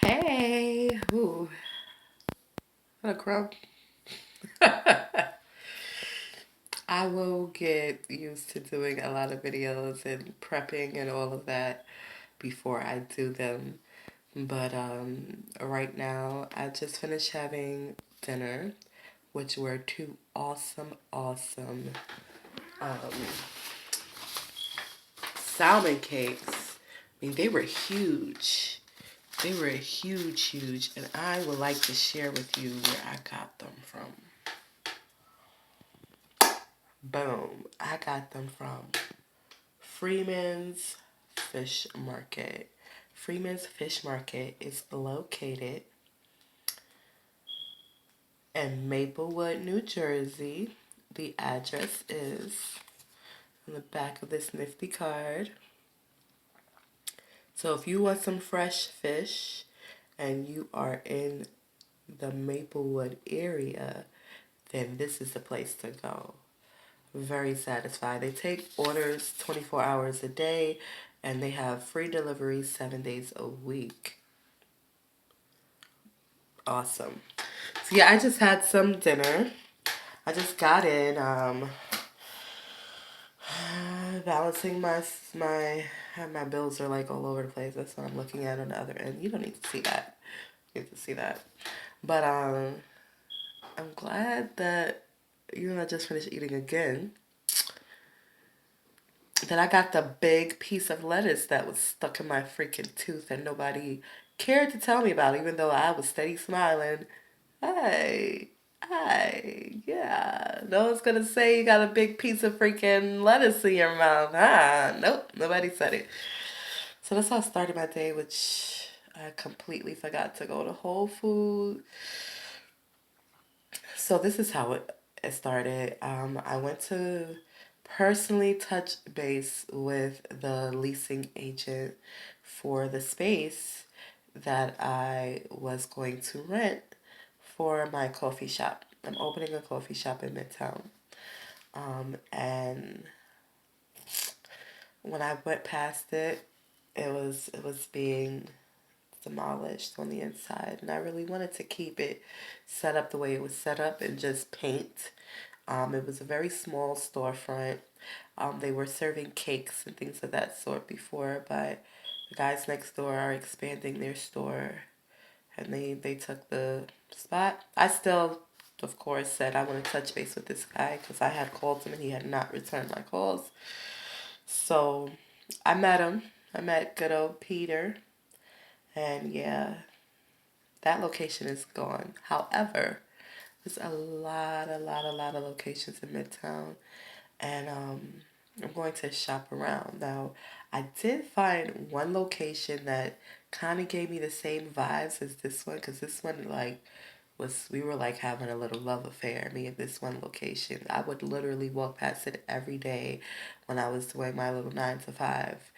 Hey, ooh, what a crumb. I will get used to doing a lot of videos and prepping and all of that before I do them. But right now, I just finished having dinner, which were two awesome um, salmon cakes. I mean, they were huge. They were huge, and I would like to share with you where I got them from. Boom. I got them from Freeman's Fish Market. Freeman's Fish Market is located in Maplewood, New Jersey. The address is on the back of this nifty card. So if you want some fresh fish and you are in the Maplewood area, then this is the place to go. Very satisfied. They take orders 24 hours a day and they have free delivery 7 days a week. Awesome. So yeah, I just had some dinner. I just got in, balancing my bills are like all over the place. That's what I'm looking at on the other end. You don't need to see that. You need to see that. But I'm glad that I just finished eating again. Then I got the big piece of lettuce that was stuck in my freaking tooth and nobody cared to tell me about it, even though I was steady smiling. Hey, hey, yeah. No one's gonna say you got a big piece of freaking lettuce in your mouth. Nope, nobody said it. So that's how I started my day, which I completely forgot to go to Whole Foods. So this is how it started. I went to personally touch base with the leasing agent for the space that I was going to rent for my coffee shop. I'm opening a coffee shop in Midtown. And when I went past it, it was being demolished on the inside, and I really wanted to keep it set up the way it was set up and just paint. It was a very small storefront. They were serving cakes and things of that sort before, but the guys next door are expanding their store, and they took the spot. I still, of course, said I want to touch base with this guy because I had called him and he had not returned my calls. So I met him. I met good old Peter, and yeah, that location is gone. However, there's a lot of locations in Midtown, and I'm going to shop around. Now, I did find one location that kind of gave me the same vibes as this one, because this one, like, we were like having a little love affair, me and this one location. I would literally walk past it every day when I was doing my little 9 to 5,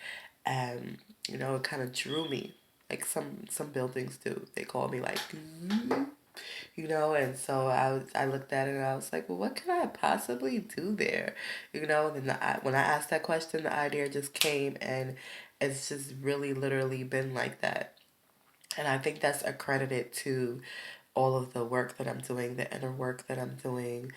and it kind of drew me, like some buildings do. They call me like, and so I looked at it and I was like, well, what can I possibly do there, And then when I asked that question, the idea just came, and it's just really literally been like that. And I think that's accredited to all of the work that I'm doing, the inner work that I'm doing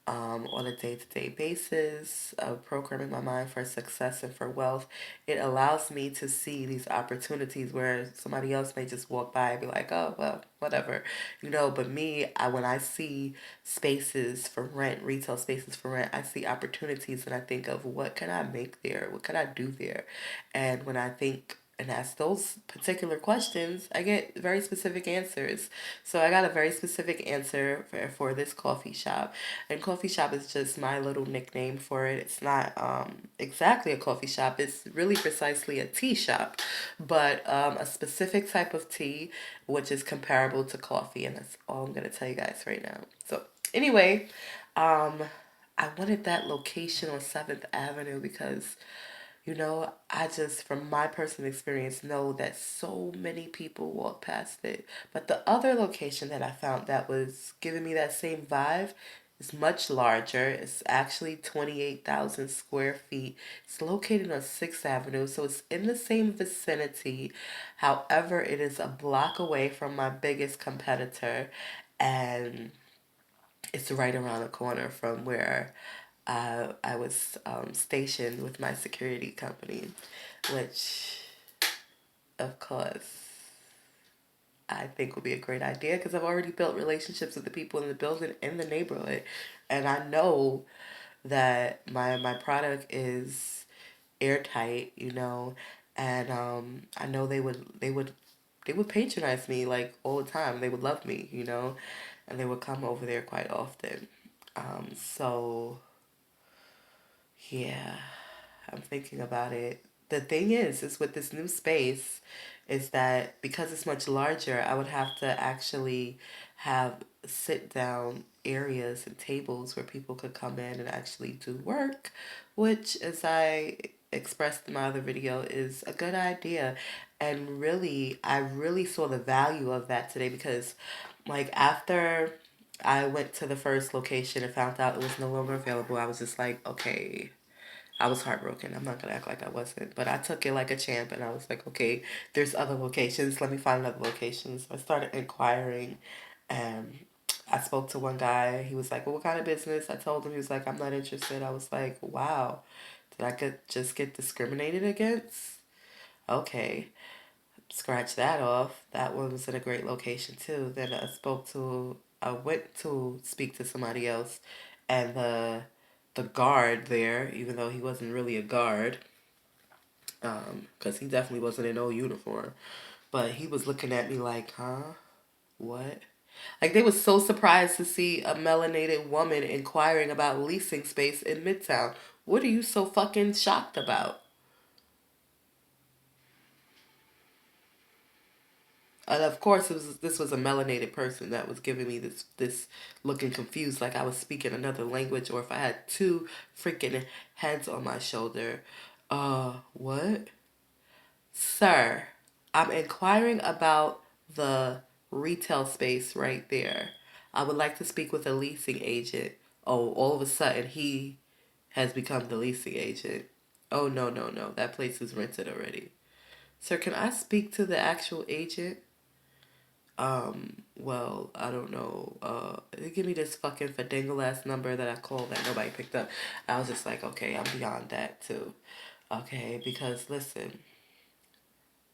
on a day-to-day basis, of programming my mind for success and for wealth. It allows me to see these opportunities where somebody else may just walk by and be like, oh, well, whatever, But me, when I see spaces for rent, retail spaces for rent, I see opportunities and I think of what can I make there? What can I do there? And when I think and ask those particular questions, I get very specific answers. So I got a very specific answer for this coffee shop. And coffee shop is just my little nickname for it. It's not exactly a coffee shop. It's really precisely a tea shop, but a specific type of tea, which is comparable to coffee. And that's all I'm going to tell you guys right now. So anyway, um, I wanted that location on 7th Avenue because I just, from my personal experience, know that so many people walk past it. But the other location that I found that was giving me that same vibe It's much larger. It's actually 28,000 square feet. It's located on 6th Avenue, so it's in the same vicinity. However, it is a block away from my biggest competitor, and it's right around the corner from where I was stationed with my security company, which, of course, I think would be a great idea because I've already built relationships with the people in the building in the neighborhood, and I know that my product is airtight, and I know they would patronize me like all the time. They would love me, and they would come over there quite often. So yeah, I'm thinking about it. The thing is with this new space, is that because it's much larger, I would have to actually have sit down areas and tables where people could come in and actually do work, which, as I expressed in my other video, is a good idea. And really, I really saw the value of that today because, like, after I went to the first location and found out it was no longer available, I was just like, okay, I was heartbroken. I'm not gonna act like I wasn't, but I took it like a champ, and I was like, okay, there's other locations. Let me find other locations. So I started inquiring, and I spoke to one guy. He was like, well, what kind of business? I told him. He was like, I'm not interested. I was like, wow, did I just get discriminated against? Okay, scratch that off. That one was in a great location too. Then I went to speak to somebody else, and the guard there, even though he wasn't really a guard, because he definitely wasn't in no uniform, but he was looking at me like, huh, what? Like, they were so surprised to see a melanated woman inquiring about leasing space in Midtown. What are you so fucking shocked about? And of course, this was a melanated person that was giving me this looking confused, like I was speaking another language, or if I had two freaking heads on my shoulder. What, sir? I'm inquiring about the retail space right there. I would like to speak with a leasing agent. Oh, all of a sudden he has become the leasing agent. Oh, no, no, no, that place is rented already. Sir, can I speak to the actual agent? Well, I don't know. They give me this fucking fadangle ass number that I called that nobody picked up. I was just like, okay, I'm beyond that too. Okay, because listen,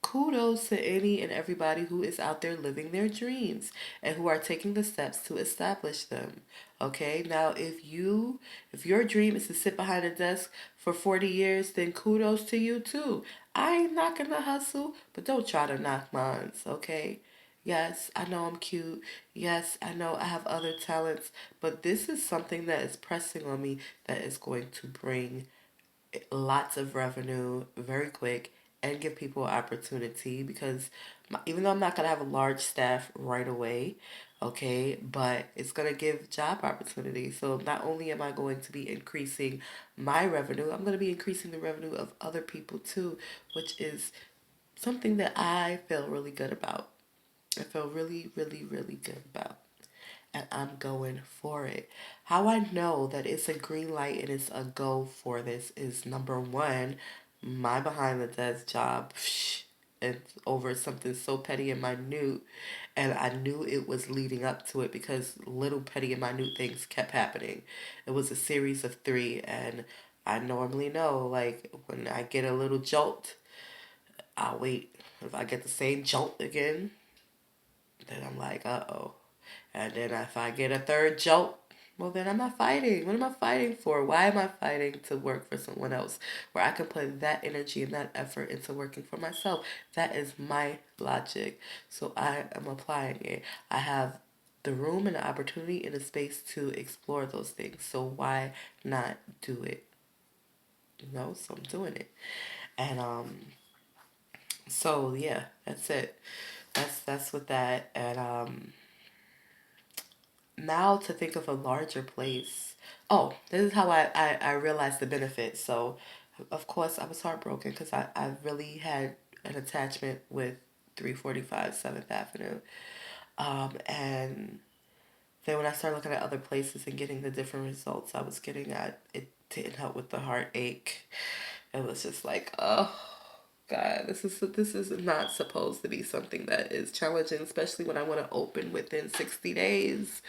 kudos to any and everybody who is out there living their dreams and who are taking the steps to establish them. Okay, now if your dream is to sit behind a desk for 40 years, then kudos to you too. I ain't knocking the hustle, but don't try to knock mine, okay? Yes, I know I'm cute. Yes, I know I have other talents, but this is something that is pressing on me that is going to bring lots of revenue very quick and give people opportunity because even though I'm not going to have a large staff right away, okay, but it's going to give job opportunity. So not only am I going to be increasing my revenue, I'm going to be increasing the revenue of other people too, which is something that I feel really good about. I feel really, really, really good about, and I'm going for it. How I know that it's a green light and it's a go for this is number one, my behind the desk job. It's over something so petty and minute, and I knew it was leading up to it because little petty and minute things kept happening. It was a series of three, and I normally know, like, when I get a little jolt, I'll wait. If I get the same jolt again, then I'm like, uh oh. And then if I get a third jolt, well, then I'm not fighting. What am I fighting for? Why am I fighting to work for someone else where I can put that energy and that effort into working for myself? That is my logic. So I am applying it. I have the room and the opportunity and the space to explore those things. So why not do it? So I'm doing it. And so yeah, that's it. That's with that. And now to think of a larger place. Oh, this is how I realized the benefit. So, of course, I was heartbroken because I really had an attachment with 345 7th Avenue. And Then when I started looking at other places and getting the different results I was getting at, it didn't help with the heartache. It was just like, oh God, this is not supposed to be something that is challenging, especially when I want to open within 60 days.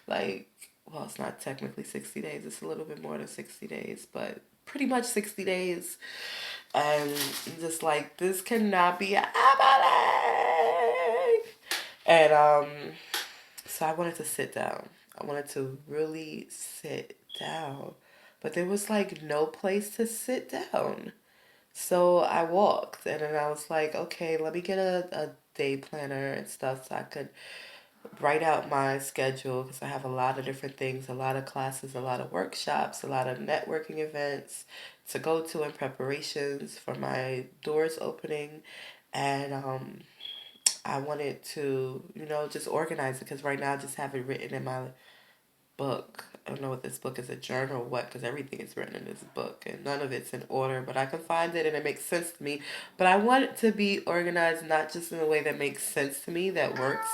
Like, well, it's not technically 60 days. It's a little bit more than 60 days, but pretty much 60 days. And just like, this cannot be happening. And so I wanted to sit down. I wanted to really sit down. But there was like no place to sit down. So I walked and then I was like, okay, let me get a day planner and stuff so I could write out my schedule because I have a lot of different things, a lot of classes, a lot of workshops, a lot of networking events to go to in preparations for my doors opening. And I wanted to, just organize it because right now I just have it written in my book. I don't know what this book is, a journal or what, because everything is written in this book and none of it's in order, but I can find it and it makes sense to me. But I want it to be organized not just in a way that makes sense to me, that works,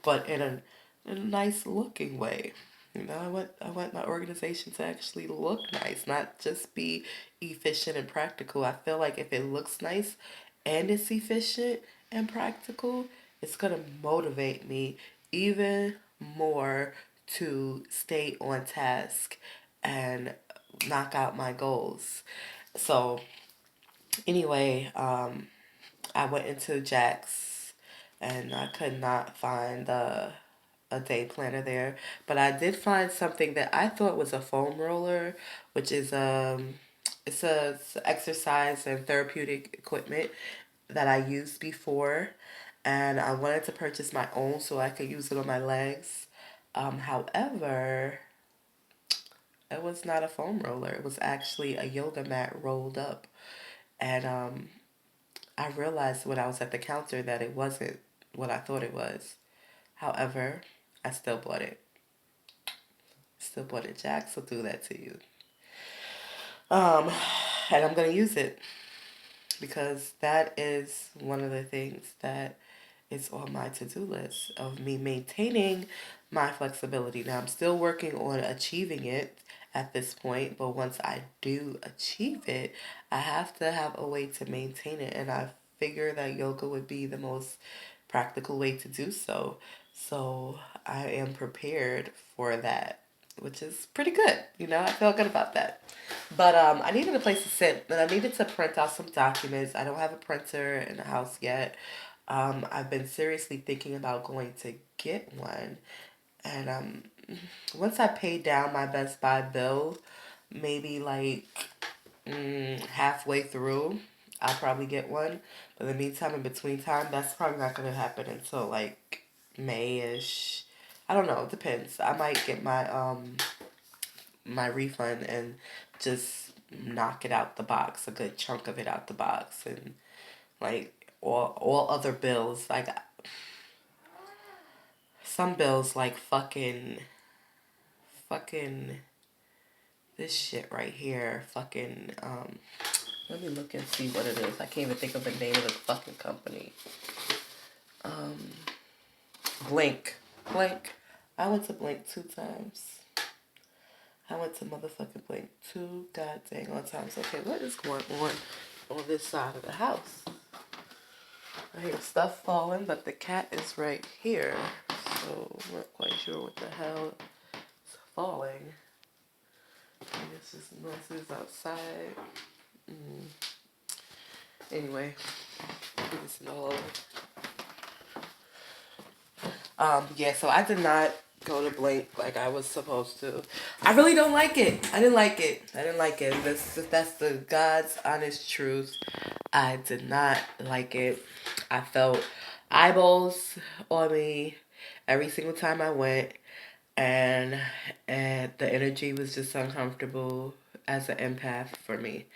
but in a nice looking way. I want my organization to actually look nice, not just be efficient and practical. I feel like if it looks nice and it's efficient and practical, it's gonna motivate me even more to stay on task and knock out my goals. So anyway, I went into Jack's and I could not find a day planner there, but I did find something that I thought was a foam roller, which is it's exercise and therapeutic equipment that I used before, and I wanted to purchase my own so I could use it on my legs. However, it was not a foam roller. It was actually a yoga mat rolled up. And I realized when I was at the counter that it wasn't what I thought it was. However, I still bought it. Still bought it. Jax will do that to you. Um, and I'm going to use it because that is one of the things that is on my to-do list of me maintaining my flexibility. Now I'm still working on achieving it at this point, but once I do achieve it, I have to have a way to maintain it, and I figure that yoga would be the most practical way to do so. So I am prepared for that, which is pretty good. I feel good about that. But I needed a place to sit, and I needed to print out some documents. I don't have a printer in the house yet. I've been seriously thinking about going to get one, and once I pay down my Best Buy bill, maybe like halfway through, I'll probably get one. But in the meantime, in between time, that's probably not gonna happen until like May-ish. I don't know. It depends. I might get my refund and just knock it out the box, a good chunk of it out the box, and like all other bills. Like some bills, like fucking this shit right here, fucking let me look and see what it is. I can't even think of the name of the fucking company. Um, Blink, Blink. I went to Blink 2 times. I went to motherfucking Blink 2 goddamn times. Okay, what is going on this side of the house? I hear stuff falling, but the cat is right here, so I'm not quite sure what the hell is falling. I guess just noises outside. Anyway, it's no. Yeah, so I did not go to Blink like I was supposed to. I really don't like it. I didn't like it. I didn't like it. That's the God's honest truth. I did not like it. I felt eyeballs on me every single time I went, and the energy was just uncomfortable as an empath for me.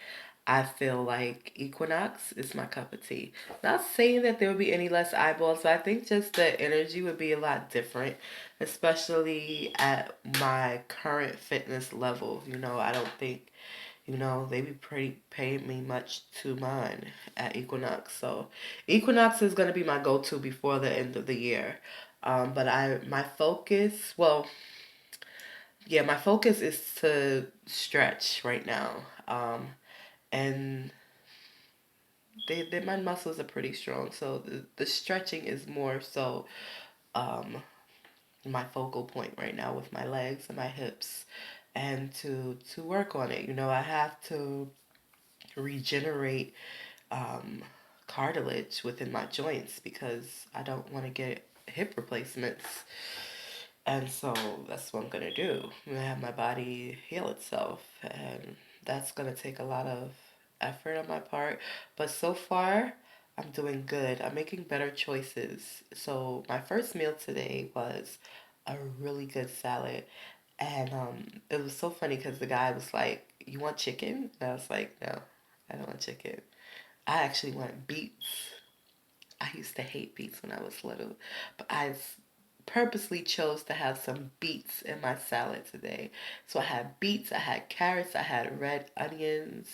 I feel like Equinox is my cup of tea. Not saying that there would be any less eyeballs, but I think just the energy would be a lot different, especially at my current fitness level. I don't think They be pretty paying me much to mine at Equinox. So Equinox is gonna be my go-to before the end of the year. But my focus, well, yeah, my focus is to stretch right now. And my muscles are pretty strong, so the stretching is more so um, my focal point right now with my legs and my hips, and to work on it. I have to regenerate um, cartilage within my joints because I don't want to get hip replacements. And so that's what I'm gonna do. I'm gonna have my body heal itself, and that's gonna take a lot of effort on my part. But so far, I'm doing good. I'm making better choices. So my first meal today was a really good salad, and it was so funny because the guy was like, "You want chicken?" And I was like, "No, I don't want chicken. I actually want beets." I used to hate beets when I was little, but purposely chose to have some beets in my salad today. So I had beets, I had carrots, I had red onions,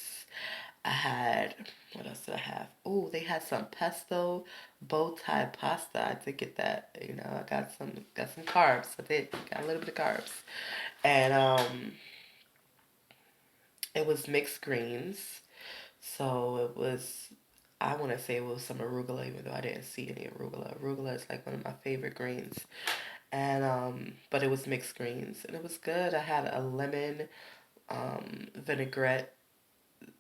I had, what else did I have? Oh, they had some pesto bow tie pasta. I did get that. I got some carbs. I did got a little bit of carbs, and it was mixed greens. So it was, I want to say it was some arugula, even though I didn't see any arugula. Arugula is like one of my favorite greens. And, but it was mixed greens and it was good. I had a lemon, vinaigrette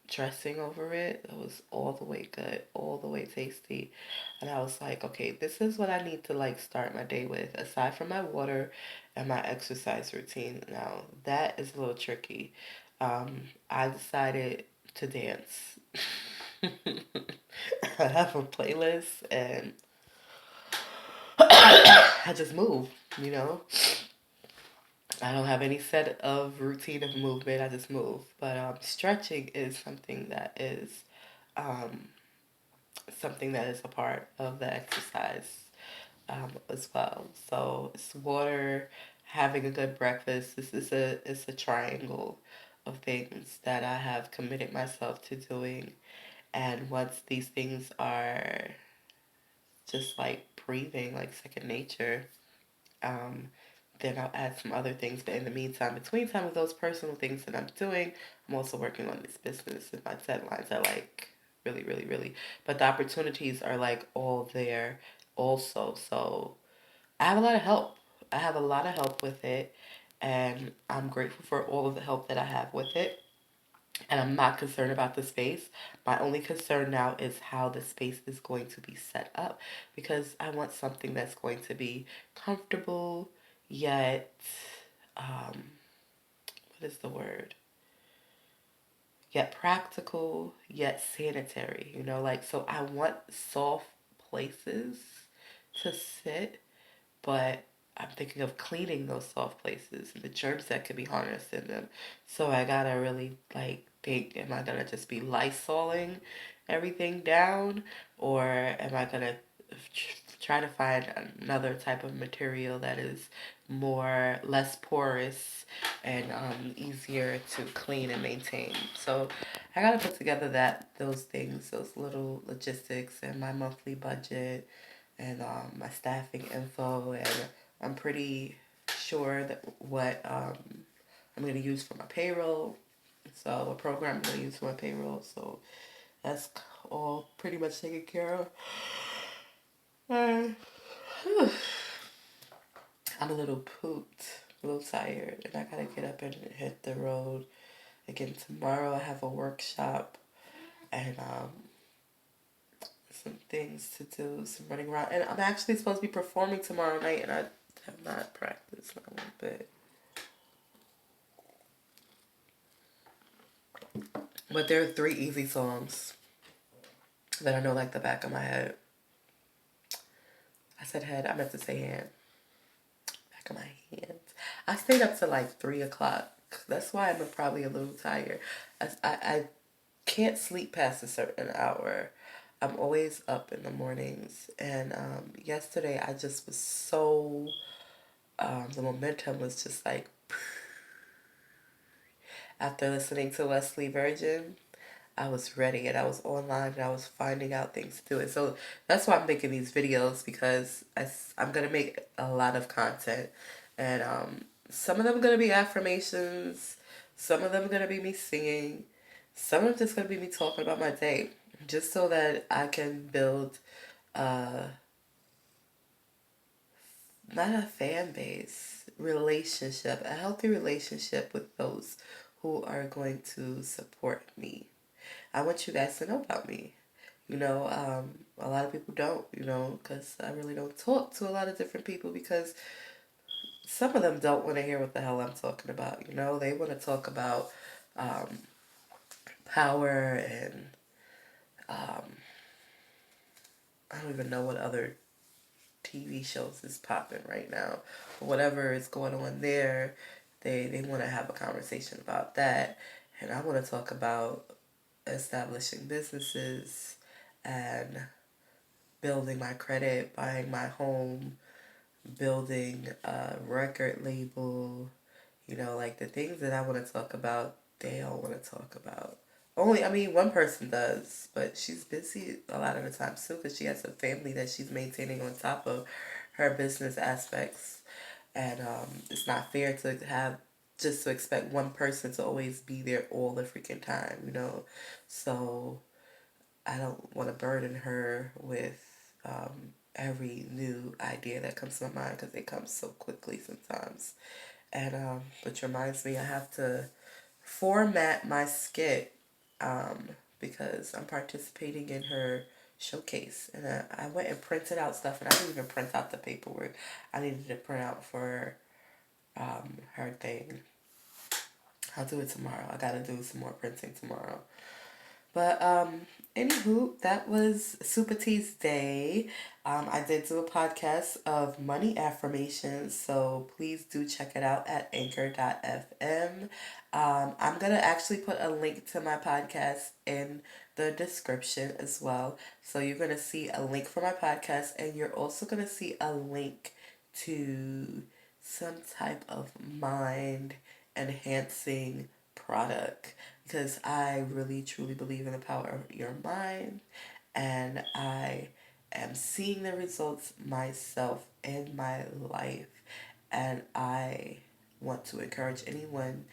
dressing over it. It was all the way good, all the way tasty. And I was like, okay, this is what I need to like start my day with, aside from my water and my exercise routine. Now, that is a little tricky. I decided to dance. I have a playlist and I just move, you know. I don't have any set of routine of movement. I just move. But stretching is um, something that is a part of the exercise as well. So it's water, having a good breakfast. This is it's a triangle of things that I have committed myself to doing. And once these things are just like breathing, like second nature, um, then I'll add some other things. But in the meantime, between time of those personal things that I'm doing, I'm also working on this business, and my deadlines are like really, really, really. But the opportunities are like all there also. So I have a lot of help. I have a lot of help with it, and I'm grateful for all of the help that I have with it. And I'm not concerned about the space. My only concern now is how the space is going to be set up because I want something that's going to be comfortable yet, um, what is the word? Yet practical, yet sanitary, like, so I want soft places to sit, but I'm thinking of cleaning those soft places and the germs that could be harnessed in them. So I gotta really like think, am I gonna just be lysoling everything down, or am I gonna try to find another type of material that is less porous and easier to clean and maintain. So I gotta put together those things, those little logistics, and my monthly budget and my staffing info, and I'm pretty sure that what I'm going to use for my payroll. So a program I'm going to use for my payroll. So that's all pretty much taken care of. Uh, I'm a little pooped, a little tired, and I gotta get up and hit the road again tomorrow. I have a workshop and some things to do, some running around, and I'm actually supposed to be performing tomorrow night, and I have not practiced not one bit. But there are three easy songs that I know like the back of my head. I said head, I meant to say hand. Back of my hands. I stayed up till like 3 o'clock. That's why I'm probably a little tired. I can't sleep past a certain hour. I'm always up in the mornings. And yesterday I just was the momentum was just like, After listening to Wesley Virgin, I was ready and I was online and I was finding out things to do it. So that's why I'm making these videos, because I'm going to make a lot of content. And some of them going to be affirmations. Some of them going to be me singing. Some of them just going to be me talking about my day. Just so that I can build uh, not a fan base, relationship, a healthy relationship with those who are going to support me. I want you guys to know about me. A lot of people don't, because I really don't talk to a lot of different people, because some of them don't want to hear what the hell I'm talking about. They want to talk about um, power and um, I don't even know what other TV shows is popping right now. But whatever is going on there, they want to have a conversation about that. And I want to talk about establishing businesses and building my credit, buying my home, building a record label, like the things that I want to talk about, they don't want to talk about. Only, I mean, one person does, but she's busy a lot of the time too, because she has a family that she's maintaining on top of her business aspects. And it's not fair to have just to expect one person to always be there all the freaking time. So I don't want to burden her with every new idea that comes to my mind, because it comes so quickly sometimes. And which reminds me, I have to format my skit um, because I'm participating in her showcase. And I went and printed out stuff, and I didn't even print out the paperwork I needed to print out for her thing. I'll do it tomorrow. I gotta do some more printing tomorrow. But anywho, that was SupaTea's day. I did do a podcast of money affirmations, so please do check it out at anchor.fm. I'm gonna actually put a link to my podcast in the description as well. So you're gonna see a link for my podcast, and you're also gonna see a link to some type of mind enhancing product, because I really truly believe in the power of your mind, and I am seeing the results myself in my life, and I want to encourage anyone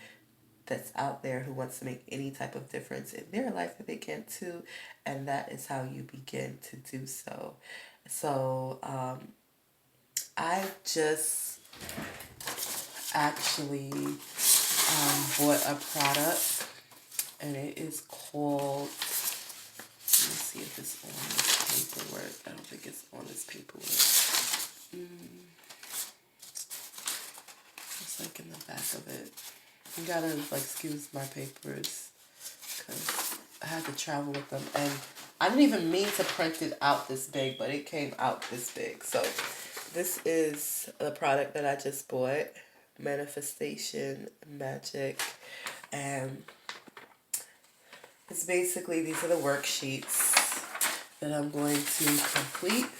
that's out there who wants to make any type of difference in their life that they can too, and that is how you begin to do so. So I just actually bought a product, and it is called, let me see if it's on this paperwork. I don't think it's on this paperwork. It's like in the back of it. You gotta excuse my papers, because I had to travel with them, and I didn't even mean to print it out this big, but it came out this big. So this is the product that I just bought, Manifestation Magic, and it's basically, these are the worksheets that I'm going to complete